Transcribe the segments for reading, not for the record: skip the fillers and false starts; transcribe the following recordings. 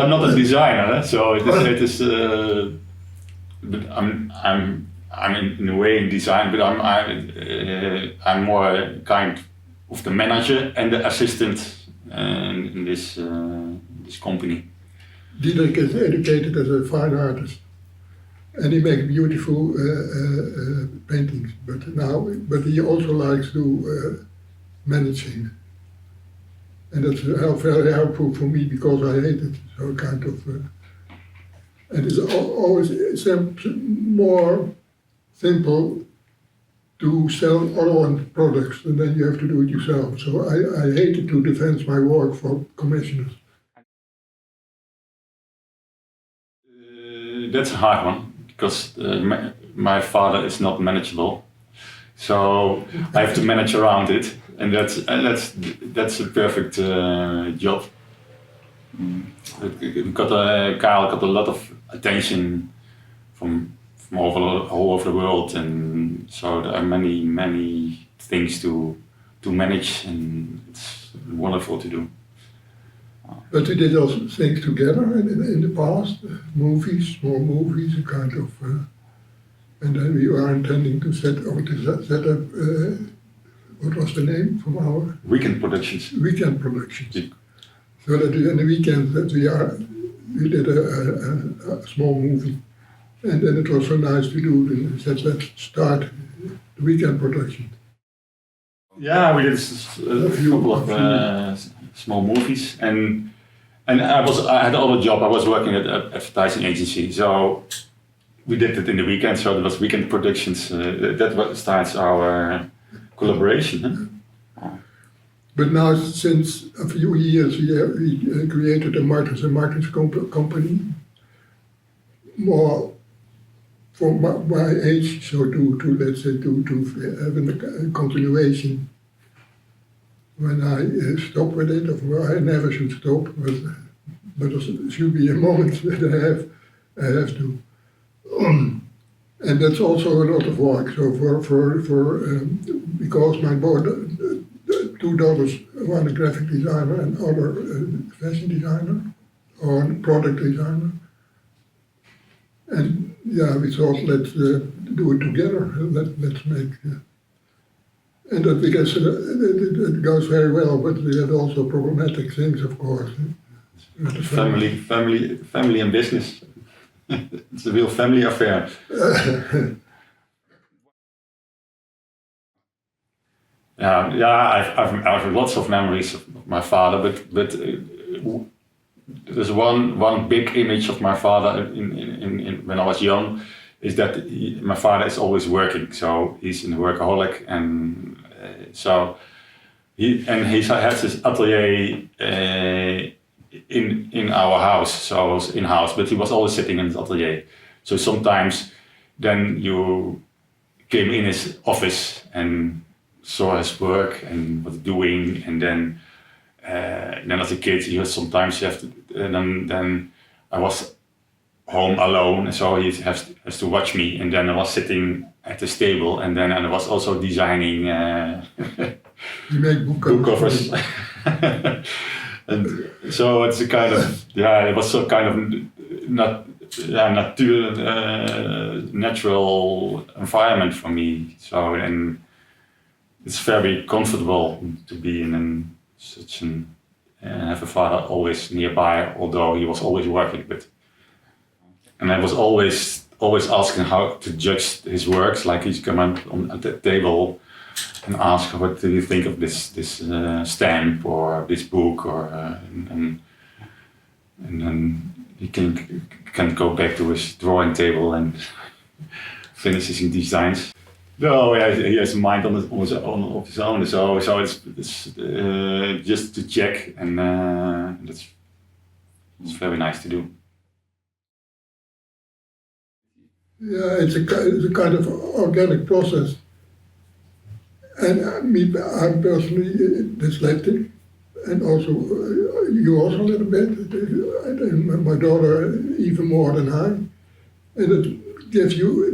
I'm not a designer, so it is. But I'm in a way in design, but I'm more kind of the manager and the assistant in this company. Diederik is educated as a fine artist, and he makes beautiful paintings. But he also likes to managing, and that's very helpful for me because I hate it. So kind of, and it's always more simple to sell other products, and then you have to do it yourself. So I hated to defend my work for commissioners. That's a hard one because my father is not manageable, so I have to manage around it, and that's a perfect job. Karel got a lot of attention from all over the world, and so there are many things to manage, and it's wonderful to do. But we did also things together in the past, small movies, a kind of, and then we were intending to set up, what was the name from our? Weekend productions. Weekend productions. Yeah. So that in the weekend that we did a small movie, and then it was so nice to do, and let's start the weekend production. Yeah, we did a couple of small movies, and I had another job. I was working at an advertising agency, so we did it in the weekend. So there was weekend productions. That starts our collaboration. Huh? But now, since a few years, we created a Martens and Martens company, more for my age, so to let's say to have a continuation. When I stop with it, or I never should stop, but there should be a moment that I have to. And that's also a lot of work. So because my two daughters, one a graphic designer and other fashion designer or product designer. And yeah, we thought let's do it together. Let's make. And that because it goes very well, but we had also problematic things, of course. Family and business. It's a real family affair. I've lots of memories of my father, but there's one big image of my father in when I was young, is that my father is always working. So he's a workaholic, and so he has his atelier in our house, so I was in-house, but he was always sitting in his atelier. So sometimes then you came in his office and saw his work and was doing, and then as a kid sometimes you have to, then I was home alone, so he has to watch me, and then I was sitting at the table, and I was also designing you make book covers. And so it's a kind of, it was so kind of natural environment for me. So, and it's very comfortable to be in such an, have a father always nearby, although he was always working. And I was always asking how to judge his works, like he's come at the table and ask, what do you think of this stamp or this book, or and then he can go back to his drawing table and finish his designs. No, he has a mind of his own. So it's just to check, and it's very nice to do. Yeah, it's a kind of organic process. And I'm personally dyslexic, and also you also a little bit, and my daughter even more than I. And it gives you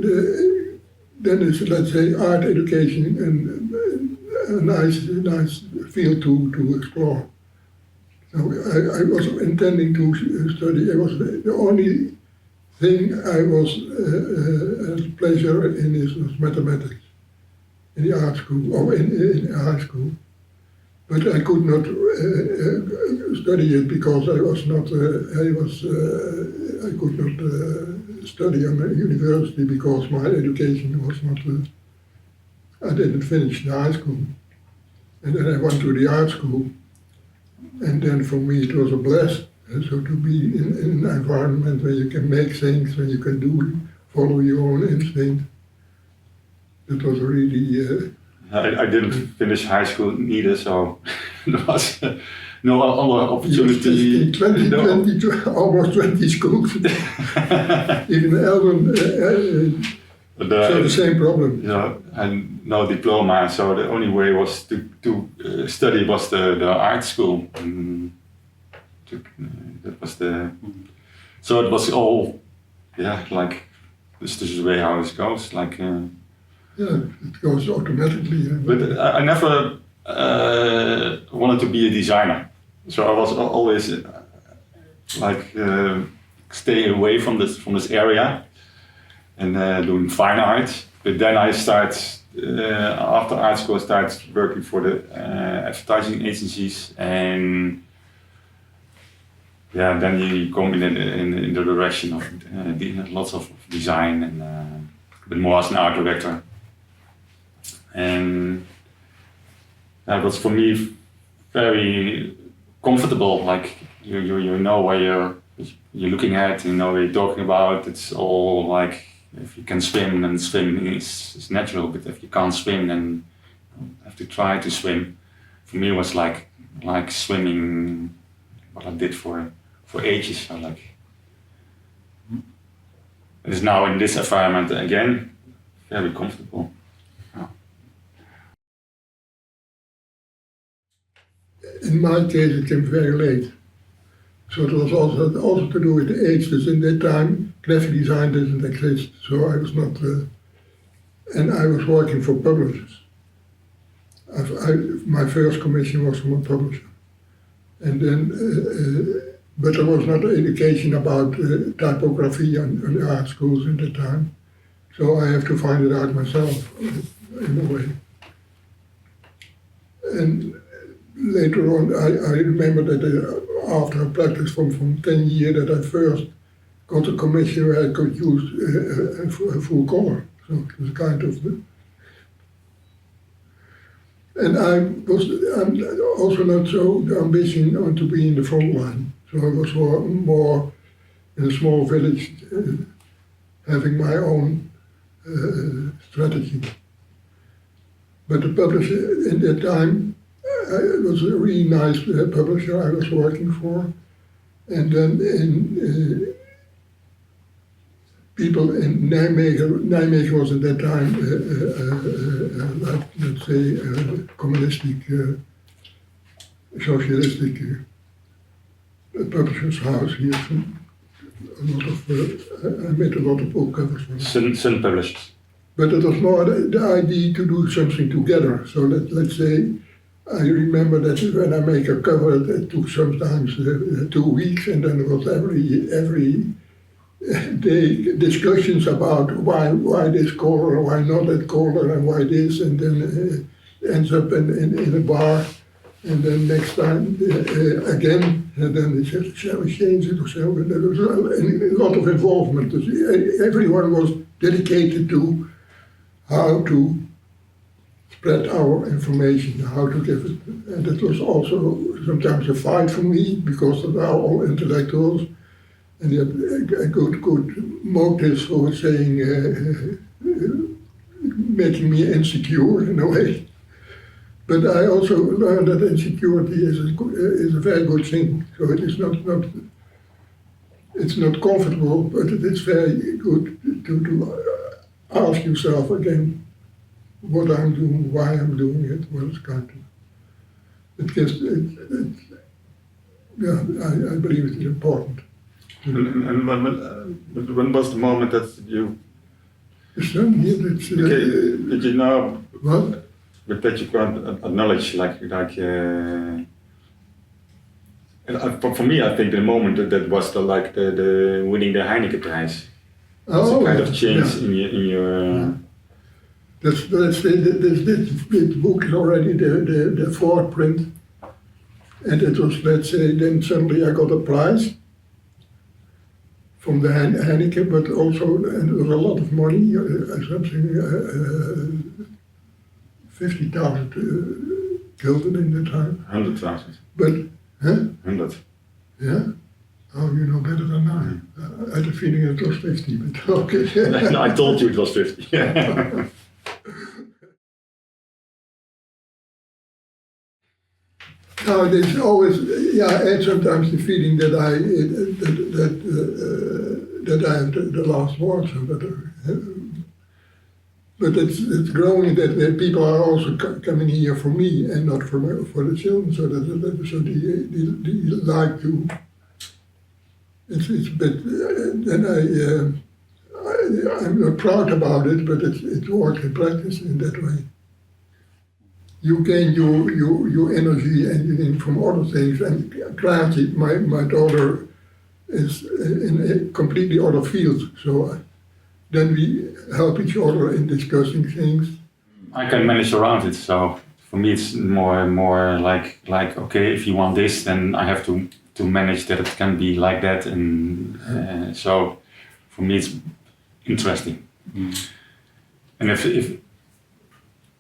then it's, let's say, art education and a nice field to explore. So I was intending to study. It was the only thing I was had pleasure in was mathematics in the art school or in high school. But I could not study it because I was not. I could not study on a university because my education was not. I didn't finish the high school, and then I went to the art school, and then for me it was a blast. So to be in an environment where you can make things, where you can follow your own instinct. That was really. I didn't finish high school neither, so there was no other opportunity. In 20, almost 20 schools. Even Elden, so the same problem. Yeah, and no diploma, so the only way was to study was the art school. And that was so it was all, like this is the way how it goes, like. Yeah, it goes automatically. But I never wanted to be a designer, so I was always stay away from this area and doing fine art. But then I after art school, I started working for the advertising agencies, and then you come in the direction of lots of design and but more as an art director. And that was for me very comfortable. Like you know where you're looking at, you know what you're talking about. It's all like if you can swim, then swimming is natural. But if you can't swim, then you have to try to swim. For me, it was like swimming. What I did for ages. So like it is now in this environment again, very comfortable. In my case, it came very late. So it was also to do with the age. Because in that time, graphic design didn't exist. So I was not, and I was working for publishers. My first commission was from a publisher. And then, but there was not education about typography in the art schools at the time. So I have to find it out myself, in a way. And later on, I remember that after a practice from 10 years that I first got a commission where I could use a full color. So it was kind of. And I'm also not so the ambition to be in the front line. So I was more in a small village, having my own strategy. But the publisher in that time, it was a really nice publisher I was working for, and then people in Nijmegen was at that time like, let's say, communistic, socialistic publisher's house here. I made a lot of book covers for them. Sun publishers. But it was more the idea to do something together. So let's say, I remember that when I make a cover, it took sometimes 2 weeks, and then it was every day discussions about why this color, why not that color, and why this, and then ends up in a bar, and then next time again, and then they said, shall we change it or shall we? There was a lot of involvement. Everyone was dedicated to how to spread our information, how to give it. And it was also sometimes a fight for me because they are all intellectuals and they had good motives for saying, making me insecure in a way. But I also learned that insecurity is a very good thing. So it is it's not comfortable, but it is very good to ask yourself again what I'm doing, why I'm doing it, what it's kind of. It gives, I believe it is important. And when was the moment that you? Did you know? What? But that you can't acknowledge, like For me, I think the moment that was the winning the Heineken prize. It's a kind of change in your. This book is already the fourth print, and it was, let's say, then suddenly I got a prize from the Heineken, but also and it was a lot of money, something 50,000 gulden in the time. 100,000. But, huh? 100. Yeah? Oh, you know better than I. I had a feeling it was 50, but okay. No, I told you it was 50. No, there's always, I had sometimes the feeling that I have the last word. So but it's growing that people are also coming here for me and not for the children. So they like to. It's a bit, and I'm not proud about it, but it works in practice in that way. You gain your energy and you gain from other things. And Klaartje, my daughter, is in a completely other field. So then we help each other in discussing things. I can manage around it. So for me, it's more like okay, if you want this, then I have to manage that it can be like that, and so for me it's interesting. And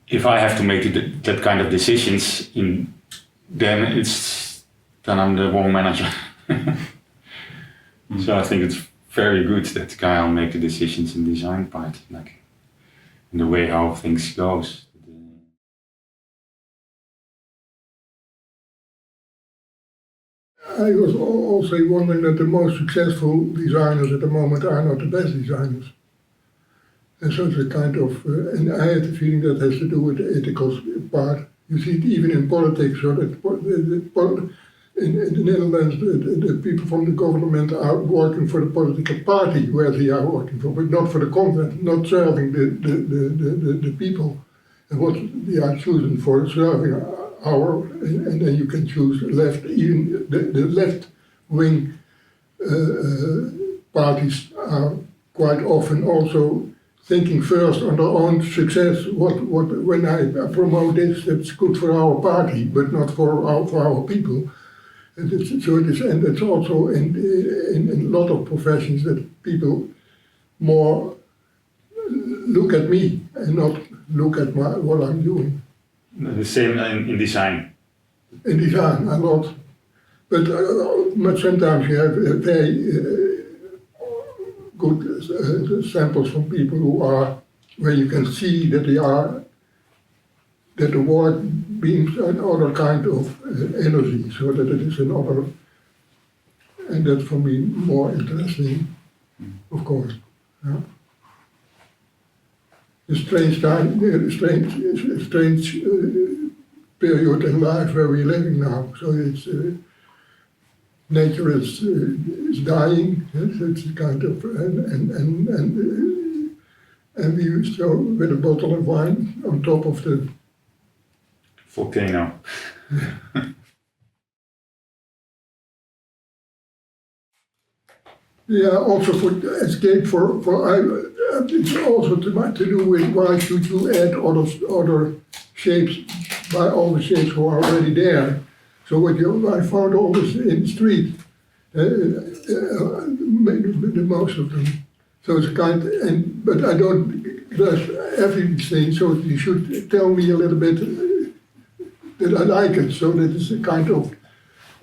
if I have to make that kind of decisions, then I'm the wrong manager. So I think it's very good that Karel make the decisions in design part, like in the way how things goes. I was also wondering that the most successful designers at the moment are not the best designers. And so it's a kind of, and I had the feeling that has to do with the ethical part. You see it even in politics, so that in the Netherlands, the people from the government are working for the political party where they are working for, but not for the content, not serving the people. And what they are choosing for serving and then you can choose left, even the left wing parties are quite often also thinking first on their own success. When I promote this, that's good for our party, but not for our people. And it's also in a lot of professions that people more look at me and not look at what I'm doing. The same in design. In design, a lot. But sometimes you have very good samples from people where you can see that that the work beams another kind of energy, so that it is another, and that's for me more interesting, of course. Yeah. A strange time, a strange period in life where we're living now. So it's nature is dying. Yes, it's a kind of and we so with a bottle of wine on top of the volcano. Yeah, also for escape it's also to do with why should you add other shapes by all the shapes who are already there. So I found all this in the street, the most of them. So it's but I don't grasp everything. So you should tell me a little bit that I like it. So that is a kind of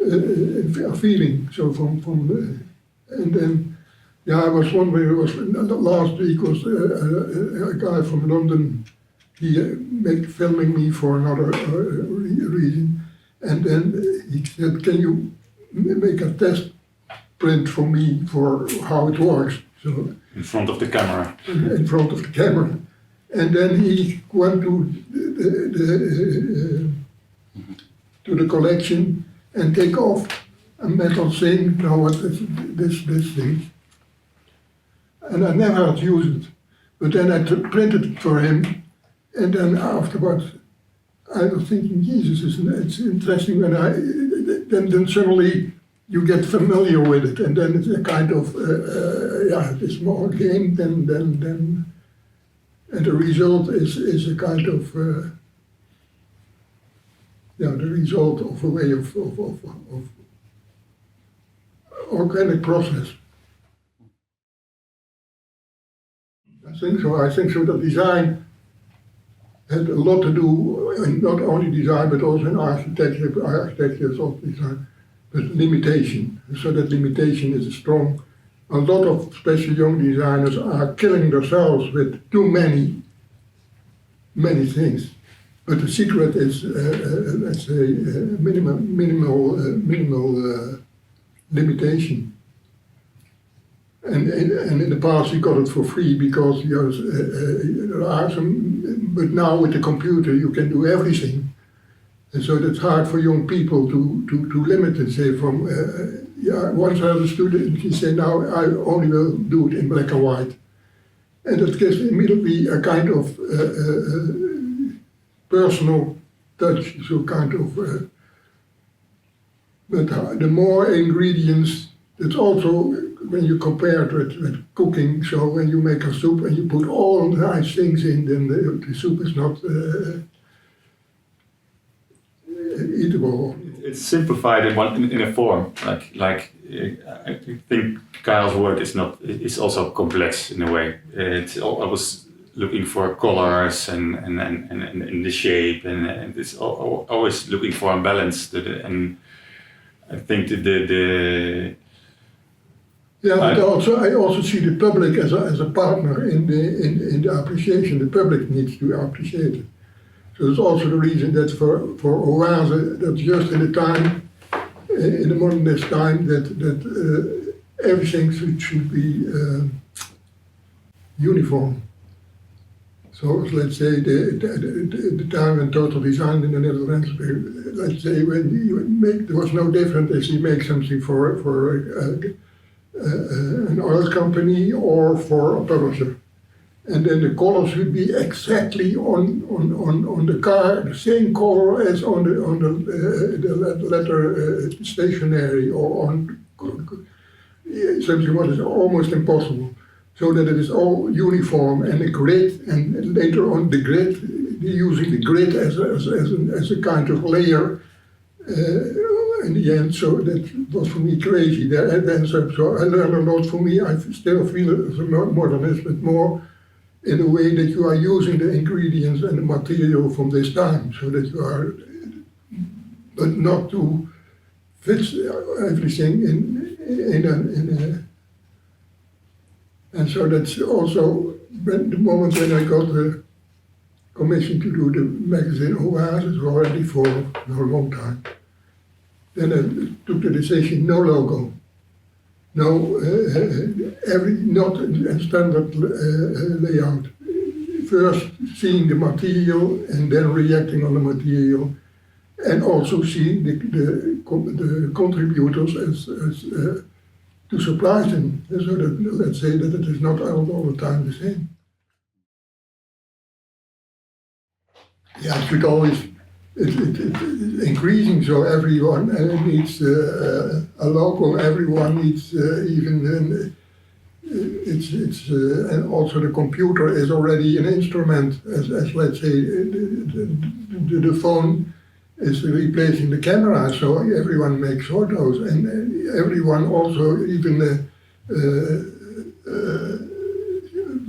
a feeling. So and then, I was wondering, last week was a guy from London, he filming me for another reason, and then he said, can you make a test print for me for how it works? So in front of the camera. In front of the camera. And then he went to the collection and take off a metal thing, what is this thing. And I never had used it. But then I printed it for him, and then afterwards I was thinking, Jesus, it's interesting when then suddenly you get familiar with it, and then it's a kind of it's more a game than and the result is a kind of the result of a way of organic process. I think so that design had a lot to do, in not only design but also in architecture. Architecture is also design, but limitation. So that limitation is strong. A lot of especially young designers are killing themselves with too many things. But the secret is, let's say, minimal limitation. And in the past you got it for free because there are some, but now with the computer you can do everything. And so that's hard for young people to limit and say from, once I had a student, he said, now I only will do it in black and white. And that gives immediately a kind of personal touch, so kind of, but the more ingredients, it's also, when you compare it with cooking, so when you make a soup and you put all nice things in, then the soup is not eatable. It's simplified in a form, like I think Karel's work is also complex in a way. I was looking for colors and the shape, and it's always looking for a balance and I think but I also see the public as a partner in the appreciation. The public needs to appreciate it. So it's also the reason that for Oase, that just in the modernist time, that everything should be uniform. So let's say the time when total design in the Netherlands, let's say when there was no difference if you make something for an oil company or for a publisher. And then the color should be exactly on the car, the same color as on the letter stationery, or on something what is almost impossible. So that it is all uniform and a grid, and later on the grid, using the grid as a kind of layer in the end. So that was for me crazy. So I learned a lot. For me, I still feel as a modernist, but more in a way that you are using the ingredients and the material from this time, so that you are, but not to fit everything in a. And so that's also the moment when I got the commission to do the magazine Oase, it was already for a long time. Then I took the decision, no logo, no not a standard layout. First seeing the material and then reacting on the material, and also seeing the contributors as to surprise them, so that, let's say, that it is not all the time the same. Yeah, it should always, it's increasing, so everyone needs a logo, everyone needs even, and also the computer is already an instrument, as let's say, the phone is replacing the camera, so everyone makes photos, and everyone also, even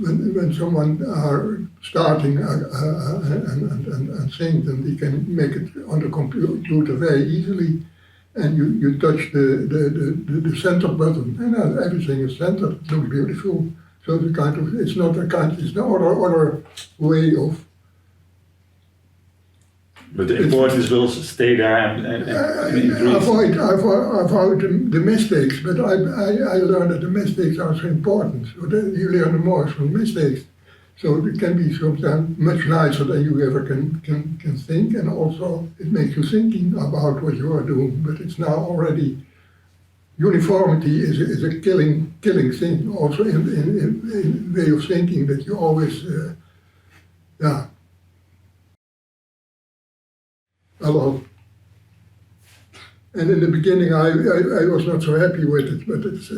when someone are starting and things, then they can make it on the computer very easily, and you touch the center button, and everything is centered. It looks beautiful. So the kind of, it's not other way of. But the importance will stay there and increase. Avoid the mistakes, but I learned that the mistakes are so important. So that you learn the most from mistakes. So it can be sometimes much nicer than you ever can think, and also it makes you thinking about what you are doing. But it's now already, uniformity is a killing thing. Also in way of thinking, that you always Hello. And in the beginning, I was not so happy with it, but it's,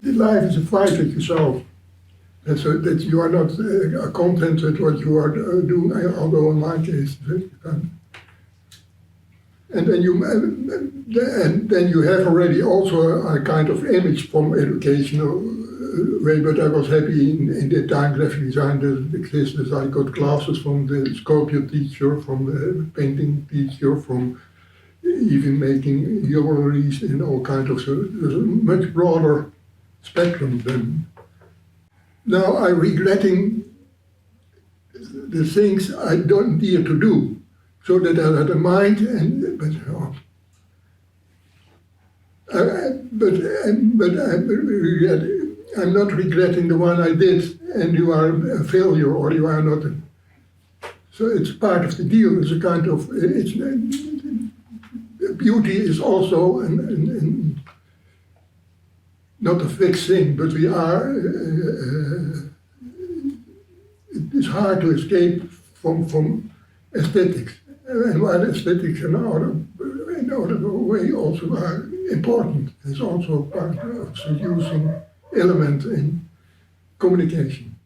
life is a fight with yourself. And so that you are not content with what you are doing, although in my case, and then you have already also a kind of image from educational way, but I was happy in the time graphic design doesn't exist, as I got classes from the sculpture teacher, from the painting teacher, from even making jewelries and all kinds of, so there's a much broader spectrum than. Now I'm regretting the things I don't dare to do. So that I had a mind, I'm not regretting the one I did, and you are a failure or you are not. So it's part of the deal. It's a kind of beauty is also not a fixed thing, but we are. It's hard to escape from aesthetics. And while aesthetics in other way also are important, it's also part of seducing element in communication.